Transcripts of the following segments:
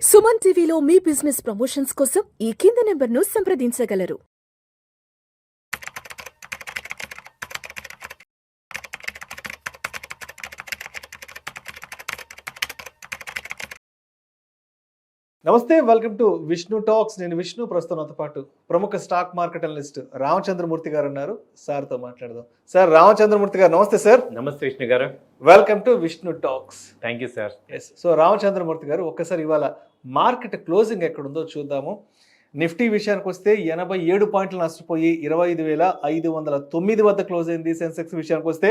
సుమన్ టీవీలో మీ business promotions కోసం ఈ కింది నెంబర్ను సంప్రదించగలరు. నమస్తే, వెల్కమ్ టు విష్ణు టాక్స్. నేను విష్ణు. ప్రస్తుతం నాతో పాటు ప్రముఖ స్టాక్ మార్కెట్ అనలిస్ట్ రామచంద్రమూర్తి గారు ఉన్నారు. సార్తో మాట్లాడదాం. సార్, రామచంద్రమూర్తి గారు నమస్తే సార్. నమస్తే విష్ణు గారు. Welcome to Vishnu talks. Thank you sir. Yes. So Ramachandramurthy గారు, ఒక్కసారి ఇవాళ మార్కెట్ క్లోజింగ్ ఎక్కడుందో చూద్దాము. నిఫ్టీ విషయానికి వస్తే 87 పాయింట్లు నష్టపోయి 25,509 వద్ద క్లోజ్ అయింది. సెన్సెక్స్ విషయానికి వస్తే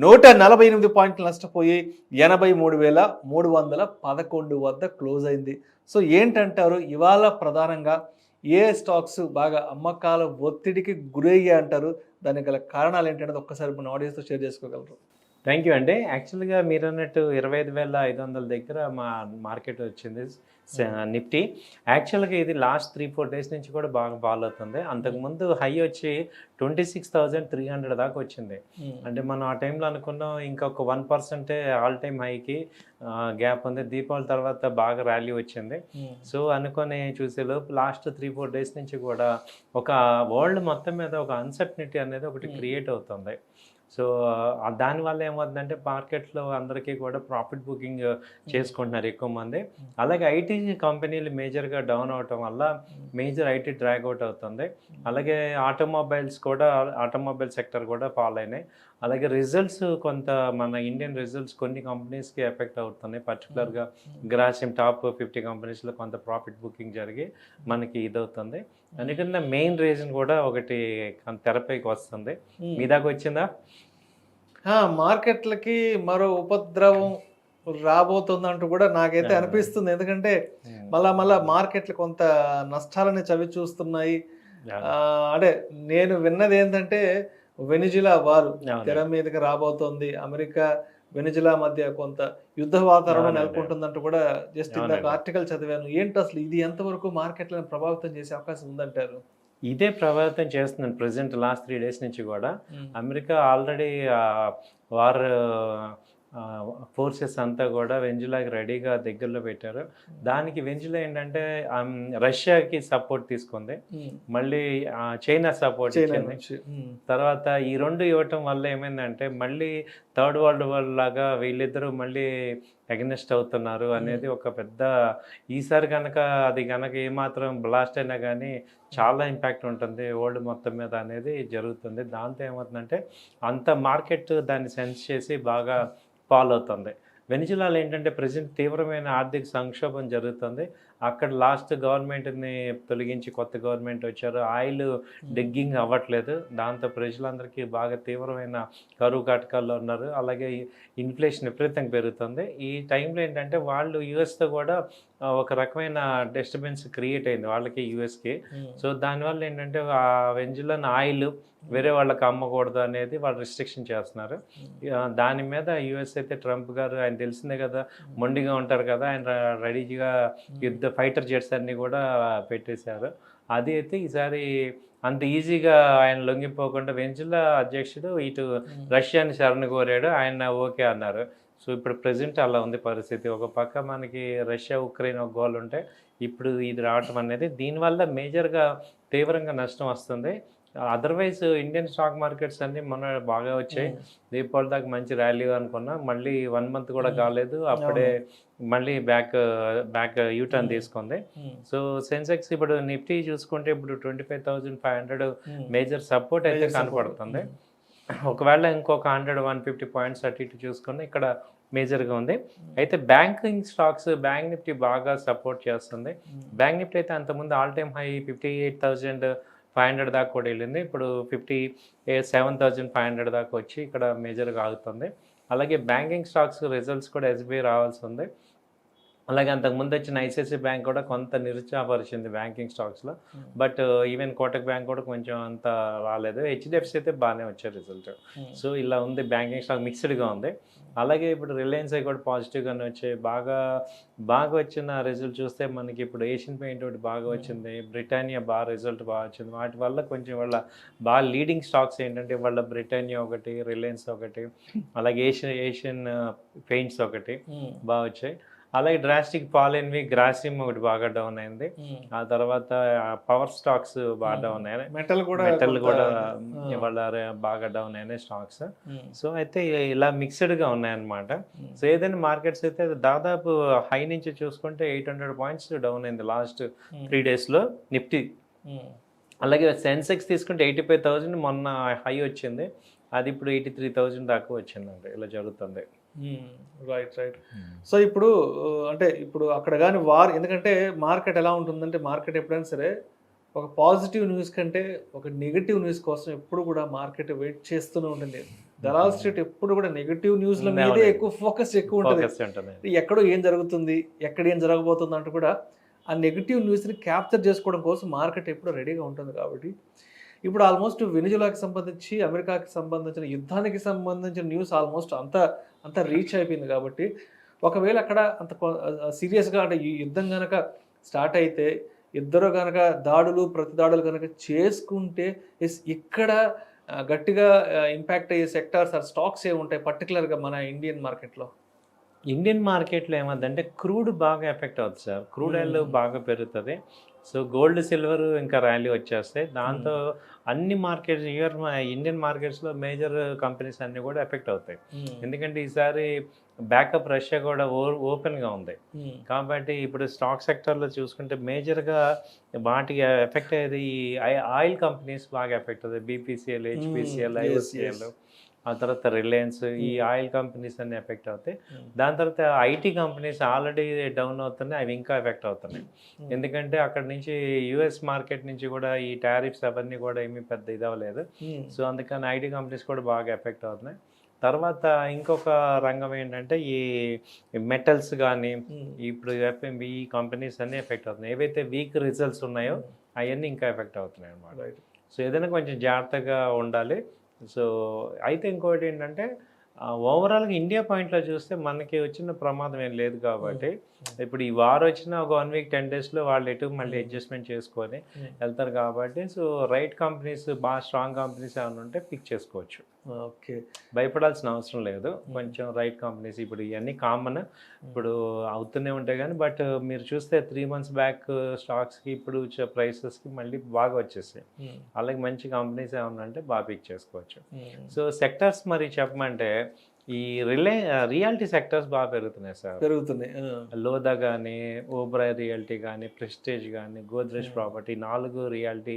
148 పాయింట్లు నష్టపోయి 83,311 వద్ద క్లోజ్ అయింది. సో ఏంటంటారు, ఇవాళ ప్రధానంగా ఏ స్టాక్స్ బాగా అమ్మకాల ఒత్తిడికి గురయ్యాయి అంటారు? దానికి గల కారణాలు ఏంటనేది ఒక్కసారి మన ఆడియన్స్తో షేర్ చేసుకోగలరు? థ్యాంక్ యూ అండి. యాక్చువల్గా మీరు అన్నట్టు 25,500 దగ్గర మా మార్కెట్ వచ్చింది నిఫ్టీ. యాక్చువల్గా ఇది లాస్ట్ 3-4 డేస్ నుంచి కూడా బాగా ఫాలో అవుతుంది. అంతకుముందు హై వచ్చి 26,300 దాకా వచ్చింది. అంటే మనం ఆ టైంలో అనుకున్నాం ఇంకొక 1% ఆల్ టైమ్ హైకి గ్యాప్ ఉంది. దీపావళి తర్వాత బాగా ర్యాలీ వచ్చింది. సో అనుకొని చూసేలోపు లాస్ట్ 3-4 డేస్ నుంచి కూడా ఒక వరల్డ్ మొత్తం మీద ఒక అన్సర్టనిటీ అనేది ఒకటి క్రియేట్ అవుతుంది. సో దానివల్ల ఏమవుతుందంటే మార్కెట్లో అందరికీ కూడా ప్రాఫిట్ బుకింగ్ చేసుకుంటున్నారు ఎక్కువ మంది. అలాగే ఐటీ కంపెనీలు మేజర్గా డౌన్ అవటం వల్ల మేజర్ ఐటీ డ్రాగ్ అవుట్ అవుతుంది. అలాగే ఆటోమొబైల్ సెక్టర్ కూడా ఫాలో అయినాయి. అలాగే రిజల్ట్స్ కొంత మన ఇండియన్ రిజల్ట్స్ కొన్ని కంపెనీస్కి ఎఫెక్ట్ అవుతున్నాయి. పర్టికులర్గా గ్రాసిమ్ టాప్ 50 కంపెనీస్లో కొంత ప్రాఫిట్ బుకింగ్ జరిగి మనకి ఇదవుతుంది. అందుకని మెయిన్ రీజన్ కూడా ఒకటి తెరపైకి వస్తుంది. మీ దాకా వచ్చిందా? మార్కెట్లకి మరో ఉపద్రవం రాబోతుందంటూ కూడా నాకైతే అనిపిస్తుంది. ఎందుకంటే మళ్ళా మార్కెట్లు కొంత నష్టాలని చవి చూస్తున్నాయి. అంటే నేను విన్నది ఏంటంటే వెనిజులా వారు తెర మీదకి రాబోతోంది. అమెరికా వెనిజులా మధ్య కొంత యుద్ధ వాతావరణం నెలకొంటుందంటూ కూడా జస్ట్ ఇందాక ఆర్టికల్ చదివాను. ఏంటి అసలు ఇది ఎంతవరకు మార్కెట్లను ప్రభావితం చేసే అవకాశం ఉందంటారు? ఇదే ప్రభావితం చేస్తున్నాను ప్రజెంట్ లాస్ట్ 3 డేస్ నుంచి కూడా. అమెరికా ఆల్రెడీ వార్ ఫోర్సెస్ అంతా కూడా వెంజులాకి రెడీగా దగ్గరలో పెట్టారు. దానికి వెంజులా ఏంటంటే రష్యాకి సపోర్ట్ తీసుకుంది, మళ్ళీ చైనా సపోర్ట్ ఇచ్చింది. తర్వాత ఈ రెండు ఇవ్వటం వల్ల ఏమైందంటే మళ్ళీ థర్డ్ వరల్డ్ వార్ లాగా వీళ్ళిద్దరూ మళ్ళీ అగెనిస్ట్ అవుతున్నారు అనేది ఒక పెద్ద, ఈసారి కనుక అది కనుక ఏమాత్రం బ్లాస్ట్ అయినా కానీ చాలా ఇంపాక్ట్ ఉంటుంది వరల్డ్ మొత్తం మీద అనేది జరుగుతుంది. దాంతో ఏమవుతుందంటే అంత మార్కెట్ దాన్ని సెన్స్ చేసి బాగా ఫాలో అవుతుంది. వెనిజులాలో ఏంటంటే ప్రజెంట్ తీవ్రమైన ఆర్థిక సంక్షోభం జరుగుతుంది. అక్కడ లాస్ట్ గవర్నమెంట్ని తొలగించి కొత్త గవర్నమెంట్ వచ్చారు. ఆయిల్ డిగ్గింగ్ అవ్వట్లేదు. దాంతో ప్రజలందరికీ బాగా తీవ్రమైన కరువు కాటకాల్లో ఉన్నారు. అలాగే ఇన్ఫ్లేషన్ విపరీతంగా పెరుగుతుంది. ఈ టైంలో ఏంటంటే వాళ్ళు యూఎస్తో కూడా ఒక రకమైన డిస్టర్బెన్స్ క్రియేట్ అయింది వాళ్ళకి, యూఎస్కి. సో దానివల్ల ఏంటంటే ఆ వెంజులాన్ ఆయిల్ వేరే వాళ్ళకి అమ్మకూడదు అనేది వాళ్ళు రిస్ట్రిక్షన్ చేస్తున్నారు. దాని మీద యూఎస్ అయితే ట్రంప్ గారు, ఆయన తెలిసిందే కదా, మొండిగా ఉంటారు కదా, ఆయన రెడీగా యుద్ధ ఫైటర్ జెట్స్ అన్నీ కూడా పెట్టేశారు. అది అయితే ఈసారి అంత ఈజీగా ఆయన లొంగిపోకుండా వెంజులా అధ్యక్షుడు ఇటు రష్యాని శరణు కోరాడు, ఆయన ఓకే అన్నారు. సో ఇప్పుడు ప్రజెంట్ అలా ఉంది పరిస్థితి. ఒక పక్క మనకి రష్యా ఉక్రెయిన్ ఒక గోల్ ఉంటే ఇప్పుడు ఇది రావటం అనేది దీనివల్ల మేజర్గా తీవ్రంగా నష్టం వస్తుంది. అదర్వైజ్ ఇండియన్ స్టాక్ మార్కెట్స్ అన్నీ మొన్న బాగా వచ్చాయి. దీపావళి దాకా మంచి ర్యాలీ అనుకున్నా, మళ్ళీ 1 మంత్ కూడా కాలేదు, అప్పుడే మళ్ళీ బ్యాక్ యూటర్న్ తీసుకుంది. సో సెన్సెక్స్ ఇప్పుడు నిఫ్టీ చూసుకుంటే ఇప్పుడు 25,500 మేజర్ సపోర్ట్ అయితే కనపడుతుంది. ఒకవేళ ఇంకొక 100-150 పాయింట్స్ అటు ఇటు చూసుకుని ఇక్కడ మేజర్గా ఉంది. అయితే బ్యాంకింగ్ స్టాక్స్, బ్యాంక్ నిఫ్టీ బాగా సపోర్ట్ చేస్తుంది. బ్యాంక్ నిఫ్టీ అయితే అంతకుముందు ఆల్ టైమ్ హై 58,500 దాకా కూడా వెళ్ళింది. ఇప్పుడు 57,500 దాకా వచ్చి ఇక్కడ మేజర్గా ఆగుతుంది. అలాగే బ్యాంకింగ్ స్టాక్స్ రిజల్ట్స్ కూడా ఎస్బీఐ రావాల్సి ఉంది. అలాగే అంతకుముందు వచ్చిన ఐసిఐసిఐ బ్యాంక్ కూడా కొంత నిరుత్సాహపరిచింది బ్యాంకింగ్ స్టాక్స్లో. బట్ ఈవెన్ కోటక్ బ్యాంక్ కూడా కొంచెం అంత రాలేదు. హెచ్డిఎఫ్సి అయితే బాగానే వచ్చే రిజల్ట్. సో ఇలా ఉంది, బ్యాంకింగ్ స్టాక్ మిక్స్డ్గా ఉంది. అలాగే ఇప్పుడు రిలయన్స్ అవి కూడా పాజిటివ్గానే వచ్చాయి. బాగా వచ్చిన రిజల్ట్ చూస్తే మనకి ఇప్పుడు ఏషియన్ పెయింట్ ఒకటి బాగా వచ్చింది, బ్రిటానియా రిజల్ట్ బాగా వచ్చింది. వాటి వల్ల కొంచెం వాళ్ళ బాగా లీడింగ్ స్టాక్స్ ఏంటంటే వాళ్ళ బ్రిటానియా ఒకటి, రిలయన్స్ ఒకటి, అలాగే ఏషియన్ పెయింట్స్ ఒకటి బాగా వచ్చాయి. అలాగే డ్రాస్టిక్ ఫాల్ అయినవి గ్రాసిమ్ ఒకటి బాగా డౌన్ అయింది. ఆ తర్వాత పవర్ స్టాక్స్ బాగా డౌన్ అయినాయి. మెటల్ కూడా ఇవాళ బాగా డౌన్ అయినాయి స్టాక్స్. సో అయితే ఇలా మిక్స్డ్గా ఉన్నాయన్నమాట. సో ఏదైనా మార్కెట్స్ అయితే దాదాపు హై నుంచి చూసుకుంటే 800 పాయింట్స్ డౌన్ అయింది లాస్ట్ 3 డేస్లో నిఫ్టీ. అలాగే సెన్సెక్స్ తీసుకుంటే 85,000 మొన్న హై వచ్చింది, అది ఇప్పుడు 83,000 దాకా వచ్చిందండి. ఇలా జరుగుతుంది. రైట్. సో ఇప్పుడు అంటే ఇప్పుడు అక్కడ కానీ వార్, ఎందుకంటే మార్కెట్ ఎలా ఉంటుందంటే మార్కెట్ ఎప్పుడైనా సరే ఒక పాజిటివ్ న్యూస్ కంటే ఒక నెగిటివ్ న్యూస్ కోసం ఎప్పుడు కూడా మార్కెట్ వెయిట్ చేస్తూనే ఉంటుంది. దలాల్ స్ట్రీట్ ఎప్పుడు కూడా నెగిటివ్ న్యూస్ల మీదే ఎక్కువ ఫోకస్ ఉంటుంది. ఎక్కడో ఏం జరుగుతుంది, ఎక్కడ ఏం జరగబోతుంది అంటూ కూడా ఆ నెగిటివ్ న్యూస్ని క్యాప్చర్ చేసుకోవడం కోసం మార్కెట్ ఎప్పుడు రెడీగా ఉంటుంది. కాబట్టి ఇప్పుడు ఆల్మోస్ట్ వెనిజులాకి సంబంధించి అమెరికాకి సంబంధించిన యుద్ధానికి సంబంధించిన న్యూస్ ఆల్మోస్ట్ అంత రీచ్ అయిపోయింది. కాబట్టి ఒకవేళ అక్కడ అంత సీరియస్గా అంటే ఈ యుద్ధం కనుక స్టార్ట్ అయితే, ఇద్దరు కనుక ప్రతిదాడులు కనుక చేసుకుంటే ఇక్కడ గట్టిగా ఇంపాక్ట్ అయ్యే సెక్టార్స్ ఆర్ స్టాక్స్ ఏ ఉంటాయి పర్టికులర్గా మన ఇండియన్ మార్కెట్లో? ఇండియన్ మార్కెట్లో ఏమవుతుందంటే క్రూడ్ బాగా ఎఫెక్ట్ అవుతుంది సార్. క్రూడ్ ఆయిల్ బాగా పెరుగుతుంది. సో గోల్డ్ సిల్వర్ ఇంకా ర్యాలీ వచ్చేస్తాయి. దాంతో అన్ని మార్కెట్స్ ఇండియన్ మార్కెట్స్లో మేజర్ కంపెనీస్ అన్నీ కూడా ఎఫెక్ట్ అవుతాయి. ఎందుకంటే ఈసారి బ్యాకప్ రష్యా కూడా ఓపెన్గా ఉంది. కాబట్టి ఇప్పుడు స్టాక్ సెక్టర్లో చూసుకుంటే మేజర్గా వాటికి ఎఫెక్ట్ అయ్యేది ఈ ఆయిల్ కంపెనీస్ బాగా ఎఫెక్ట్ అవుతాయి. బీపీసీఎల్, హెచ్పీసీఎల్, ఐఓసీఎల్, ఆ తర్వాత రిలయన్స్, ఈ ఆయిల్ కంపెనీస్ అన్నీ ఎఫెక్ట్ అవుతాయి. దాని తర్వాత ఐటీ కంపెనీస్ ఆల్రెడీ డౌన్ అవుతున్నాయి, అవి ఇంకా ఎఫెక్ట్ అవుతున్నాయి. ఎందుకంటే అక్కడ నుంచి యుఎస్ మార్కెట్ నుంచి కూడా ఈ టారిఫ్స్ అవన్నీ కూడా ఏమీ పెద్ద ఇది అవ్వలేదు. సో అందుకని ఐటీ కంపెనీస్ కూడా బాగా ఎఫెక్ట్ అవుతున్నాయి. తర్వాత ఇంకొక రంగం ఏంటంటే ఈ మెటల్స్ కానీ, ఇప్పుడు ఎఫ్ఎంబి ఈ కంపెనీస్ అన్నీ ఎఫెక్ట్ అవుతున్నాయి. ఏవైతే వీక్ రిజల్ట్స్ ఉన్నాయో అవన్నీ ఇంకా ఎఫెక్ట్ అవుతున్నాయి అన్నమాట. సో ఏదైనా కొంచెం జాగ్రత్తగా ఉండాలి. సో అయితే ఇంకోటి ఏంటంటే ఓవరాల్గా ఇండియా పాయింట్లో చూస్తే మనకి వచ్చిన ప్రమాదం ఏం లేదు. కాబట్టి ఇప్పుడు ఈ వార్ వచ్చిన ఒక 1 వీక్ 10 డేస్లో వాళ్ళు ఎటు మళ్ళీ అడ్జస్ట్మెంట్ చేసుకొని వెళ్తారు. కాబట్టి సో రైట్ కంపెనీస్, బాగా స్ట్రాంగ్ కంపెనీస్ ఏమైనా ఉంటే పిక్ చేసుకోవచ్చు. ఓకే, భయపడాల్సిన అవసరం లేదు. కొంచెం రైట్ కంపెనీస్ ఇప్పుడు ఇవన్నీ కామన్, ఇప్పుడు అవుతూనే ఉంటాయి. కానీ బట్ మీరు చూస్తే 3 months బ్యాక్ స్టాక్స్కి ఇప్పుడు ప్రైసెస్కి మళ్ళీ బాగా వచ్చేసాయి. అలాగే మంచి కంపెనీస్ ఏమన్నా అంటే బాగా పిక్ చేసుకోవచ్చు. సో సెక్టర్స్ మరి చెప్పమంటే ఈ రియాలిటీ సెక్టర్స్ బాగా పెరుగుతున్నాయి సార్. లోదా కానీ, ఓబ్రాయ్ రియాలిటీ కానీ, ప్రెస్టేజ్ కానీ, గోద్రేజ్ ప్రాపర్టీ, 4 రియాలిటీ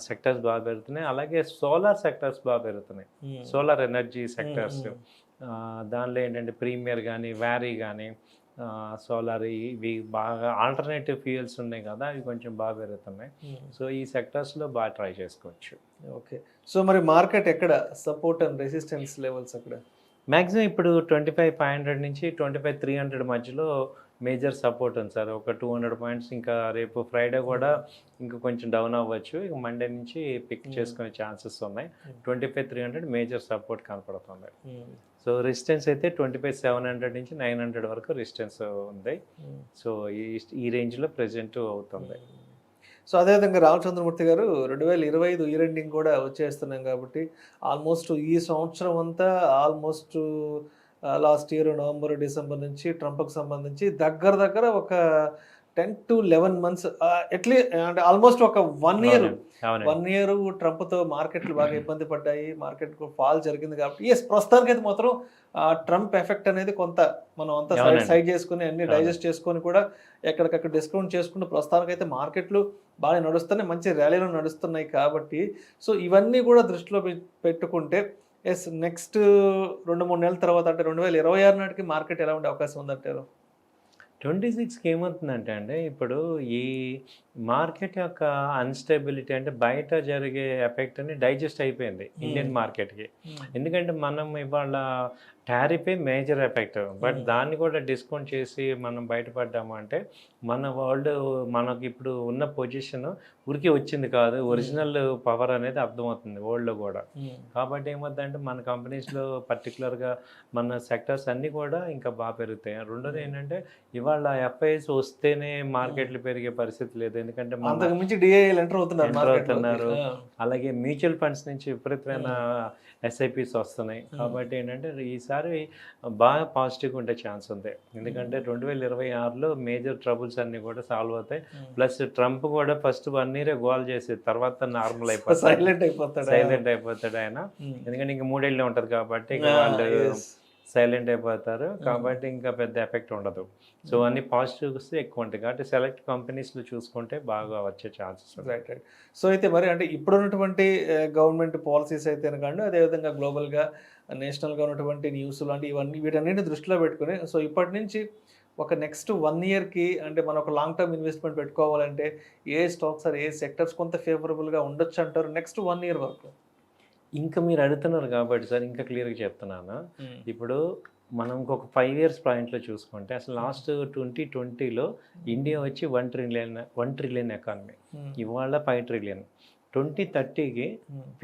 సెక్టర్స్ బాగా పెరుగుతున్నాయి. అలాగే సోలార్ సెక్టర్స్ బాగా పెరుగుతున్నాయి. సోలార్ ఎనర్జీ సెక్టర్స్, దానిలో ఏంటంటే ప్రీమియర్ కానీ, వ్యారీ కానీ, సోలార్, ఇవి బాగా ఆల్టర్నేటివ్ ఫ్యూయల్స్ ఉన్నాయి కదా, అవి కొంచెం బాగా పెరుగుతున్నాయి. సో ఈ సెక్టర్స్లో బాగా ట్రై చేసుకోవచ్చు. ఓకే, సో మరి మార్కెట్ ఎక్కడ సపోర్ట్ అండ్ రెసిస్టెన్స్ లెవెల్స్ అక్కడ? మ్యాక్సిమం ఇప్పుడు 25,500 నుంచి 25,300 మధ్యలో మేజర్ సపోర్ట్ ఉంది సార్. ఒక 200 పాయింట్స్. ఇంకా రేపు ఫ్రైడే కూడా ఇంకా కొంచెం డౌన్ అవ్వచ్చు. ఇక మండే నుంచి పిక్ చేసుకునే ఛాన్సెస్ ఉన్నాయి. 25,300 మేజర్ సపోర్ట్ కనపడుతుంది. సో రెసిస్టెన్స్ అయితే 25,700 నుంచి 900 వరకు రెసిస్టెన్స్ ఉంది. సో ఈ రేంజ్లో ప్రెజెంట్ అవుతుంది. సో అదేవిధంగా రామచంద్రమూర్తి గారు 2025 ఇయర్ ఎండింగ్ కూడా వచ్చేస్తున్నాం. కాబట్టి ఆల్మోస్ట్ ఈ సంవత్సరం అంతా almost last year November, December నుంచి ట్రంప్కి సంబంధించి దగ్గర ఒక 10 to 11 months అంటే ఆల్మోస్ట్ ఒక 1 year ట్రంప్తో మార్కెట్లు బాగా ఇబ్బంది పడ్డాయి. మార్కెట్ ఫాల్ జరిగింది. కాబట్టి ప్రస్తుతానికి అయితే మాత్రం ట్రంప్ ఎఫెక్ట్ అనేది కొంత మనం అంతా సైడ్ చేసుకుని అన్ని డైజెస్ట్ చేసుకొని కూడా ఎక్కడికక్కడ డిస్కౌంట్ చేసుకుంటూ ప్రస్తుతానికైతే మార్కెట్లు బాగా నడుస్తున్నాయి, మంచి ర్యాలీలో నడుస్తున్నాయి. కాబట్టి సో ఇవన్నీ కూడా దృష్టిలో పెట్టుకుంటే నెక్స్ట్ 2-3 నెలల తర్వాత అంటే 2026 నాటికి మార్కెట్ ఎలా ఉండే అవకాశం ఉందంటారు? 26కి ఏమవుతుందంటే అండి, ఇప్పుడు ఈ మార్కెట్ యొక్క అన్స్టెబిలిటీ అంటే బయట జరిగే ఎఫెక్ట్ అని డైజెస్ట్ అయిపోయింది ఇండియన్ మార్కెట్కి. ఎందుకంటే మనం ఇవాళ టారిఫే మేజర్ ఎఫెక్ట్, బట్ దాన్ని కూడా డిస్కౌంట్ చేసి మనం బయటపడ్డాము అంటే మన వరల్డ్ మనకి ఇప్పుడు ఉన్న పొజిషన్ ఊరికి వచ్చింది కాదు, ఒరిజినల్ పవర్ అనేది అర్థమవుతుంది వరల్డ్లో కూడా. కాబట్టి ఏమవుతుందంటే మన కంపెనీస్లో పర్టికులర్గా మన సెక్టర్స్ అన్నీ కూడా ఇంకా బాగా పెరుగుతాయి. రెండోది ఏంటంటే ఇవాళ ఎఫ్ఐఎస్ వస్తేనే మార్కెట్లు పెరిగే పరిస్థితి లేదు. ఎందుకంటే ఎంటర్ అవుతున్నారు. అలాగే మ్యూచువల్ ఫండ్స్ నుంచి విపరీతమైన ఎస్ఐపిస్ వస్తున్నాయి. కాబట్టి ఏంటంటే ఈసారి ఈసారి బాగా పాజిటివ్గా ఉండే ఛాన్స్ ఉంది. ఎందుకంటే 2026లో మేజర్ ట్రబుల్స్ అన్నీ కూడా సాల్వ్ అవుతాయి. ప్లస్ ట్రంప్ కూడా ఫస్ట్ 1 year గోల్ చేసి తర్వాత నార్మల్ అయిపోతాడు, సైలెంట్ అయిపోతాడు ఆయన. ఎందుకంటే ఇంక 3 ఏళ్ళే ఉంటుంది కాబట్టి ఇక వాళ్ళు సైలెంట్ అయిపోతారు కాబట్టి ఇంకా పెద్ద ఎఫెక్ట్ ఉండదు. సో అన్ని పాజిటివ్స్ ఎక్కువ ఉంటాయి కాబట్టి సెలెక్ట్ కంపెనీస్లో చూసుకుంటే బాగా వచ్చే ఛాన్సెస్ ఉంటాయి. రైట్. సో అయితే మరి అంటే ఇప్పుడున్నటువంటి గవర్నమెంట్ పాలసీస్ అయితే కానీ అదేవిధంగా గ్లోబల్గా నేషనల్గా ఉన్నటువంటి న్యూస్ లాంటి ఇవన్నీ వీటన్నిటిని దృష్టిలో పెట్టుకుని సో ఇప్పటి నుంచి ఒక నెక్స్ట్ 1 yearకి అంటే మనం ఒక లాంగ్ టర్మ్ ఇన్వెస్ట్మెంట్ పెట్టుకోవాలంటే ఏ స్టాక్స్ ఏ సెక్టర్స్ కొంత ఫేవరబుల్గా ఉండొచ్చు అంటారు నెక్స్ట్ 1 year వరకు? ఇంకా మీరు అడుగుతున్నారు కాబట్టి సార్ ఇంకా క్లియర్గా చెప్తున్నాను. ఇప్పుడు మనం ఇంకొక 5 years పాయింట్లో చూసుకుంటే అసలు లాస్ట్ 2020లో ఇండియా వచ్చి 1 trillion ఎకానమీ, ఇవాళ 5 trillion. 2030కి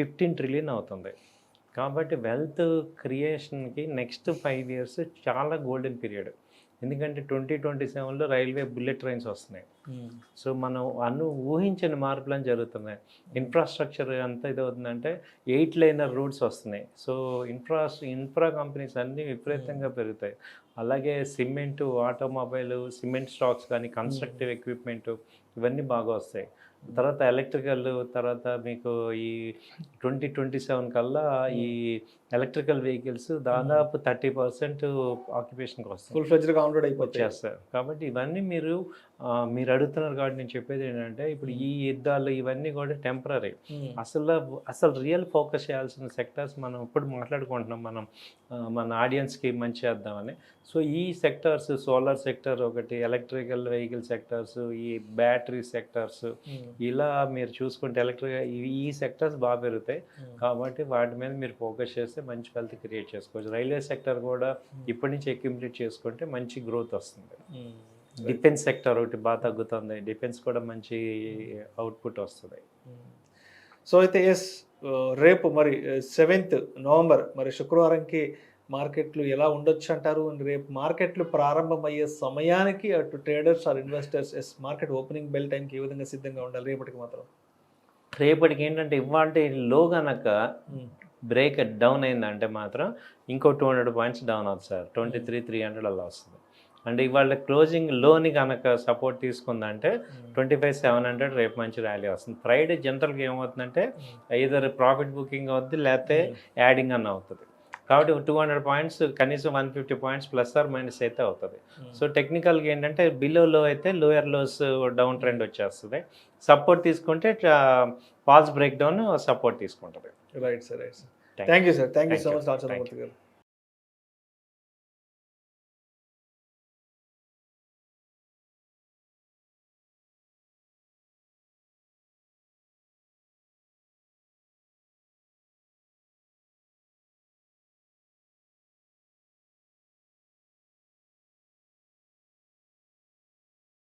15 trillion అవుతుంది. కాబట్టి వెల్త్ క్రియేషన్కి నెక్స్ట్ 5 years చాలా గోల్డెన్ పీరియడ్. ఎందుకంటే 2027లో రైల్వే బుల్లెట్ ట్రైన్స్ వస్తున్నాయి. సో మనం ఊహించని మార్పులను జరుగుతున్నాయి. ఇన్ఫ్రాస్ట్రక్చర్ అంతా ఇది అవుతుందంటే 8 lane రూట్స్ వస్తున్నాయి. సో ఇన్ఫ్రా కంపెనీస్ అన్నీ విపరీతంగా పెరుగుతాయి. అలాగే సిమెంటు, ఆటోమొబైల్, సిమెంట్ స్టాక్స్ కానీ, కన్స్ట్రక్టివ్ ఎక్విప్మెంటు ఇవన్నీ బాగా వస్తాయి. తర్వాత ఎలక్ట్రికల్, తర్వాత మీకు ఈ 2027 కల్లా ఈ ఎలక్ట్రికల్ వెహికల్స్ దాదాపు 30% ఆక్యుపేషన్కి వస్తాయి, ఫుల్ ఫ్లెడ్జ్డ్గా వచ్చేస్తారు. కాబట్టి ఇవన్నీ మీరు అడుగుతున్నారు కాబట్టి నేను చెప్పేది ఏంటంటే ఇప్పుడు ఈ యుద్ధాలు ఇవన్నీ కూడా టెంపరీ. అసలు రియల్ ఫోకస్ చేయాల్సిన సెక్టర్స్ మనం ఇప్పుడు మాట్లాడుకుంటున్నాం, మనం మన ఆడియన్స్కి మంచి చేద్దామని. సో ఈ సెక్టర్స్, సోలార్ సెక్టర్ ఒకటి, ఎలక్ట్రికల్ వెహికల్ సెక్టర్స్, ఈ బ్యాటరీ సెక్టర్స్, ఇలా మీరు చూసుకుంటే ఈ సెక్టర్స్ బాగా పెరుగుతాయి. కాబట్టి వాటి మీద మీరు ఫోకస్ చేస్తే మంచి వెల్త్ క్రియేట్ చేసుకోవచ్చు. రైల్వే సెక్టర్ కూడా ఇప్పటి నుంచి అక్యుములేట్ చేసుకుంటే మంచి గ్రోత్ వస్తుంది. డిఫెన్స్ సెక్టర్ ఒకటి బాగా తగ్గుతుంది, డిఫెన్స్ కూడా మంచి అవుట్పుట్ వస్తుంది. సో అయితే రేపు మరి 7th November మరి శుక్రవారంకి మార్కెట్లు ఎలా ఉండొచ్చు అంటారు? రేపు మార్కెట్లు ప్రారంభమయ్యే సమయానికి అటు traders or investors market opening bell టైంకి ఏ విధంగా సిద్ధంగా ఉండాలి రేపటికి మాత్రం? రేపటికి ఏంటంటే ఇవాళ లో కనుక బ్రేక్ డౌన్ అయిందంటే మాత్రం ఇంకో 200 points డౌన్ అవుతుంది సార్. 23,300 అలా వస్తుంది. అంటే ఇవాళ క్లోజింగ్ లోని కనుక సపోర్ట్ తీసుకుందంటే 25,700 రేపు మంచి ర్యాలీ వస్తుంది. ఫ్రైడే జనరల్గా ఏమవుతుందంటే ఐదర్ ప్రాఫిట్ బుకింగ్ అవుతుంది లేకపోతే యాడింగ్ అన్న అవుతుంది. కాబట్టి 200 points కనీసం 150 points ప్లస్ ఆర్ మైనస్ అయితే అవుతుంది. సో టెక్నికల్గా ఏంటంటే బిలో లో అయితే లోయర్ లోస్ డౌన్ ట్రెండ్ వచ్చేస్తుంది. సపోర్ట్ తీసుకుంటే ఫాల్స్ బ్రేక్ డౌన్ సపోర్ట్ తీసుకుంటుంది. Right sir. Thank you sir. Thank you so much Ramachandramurthy గారు.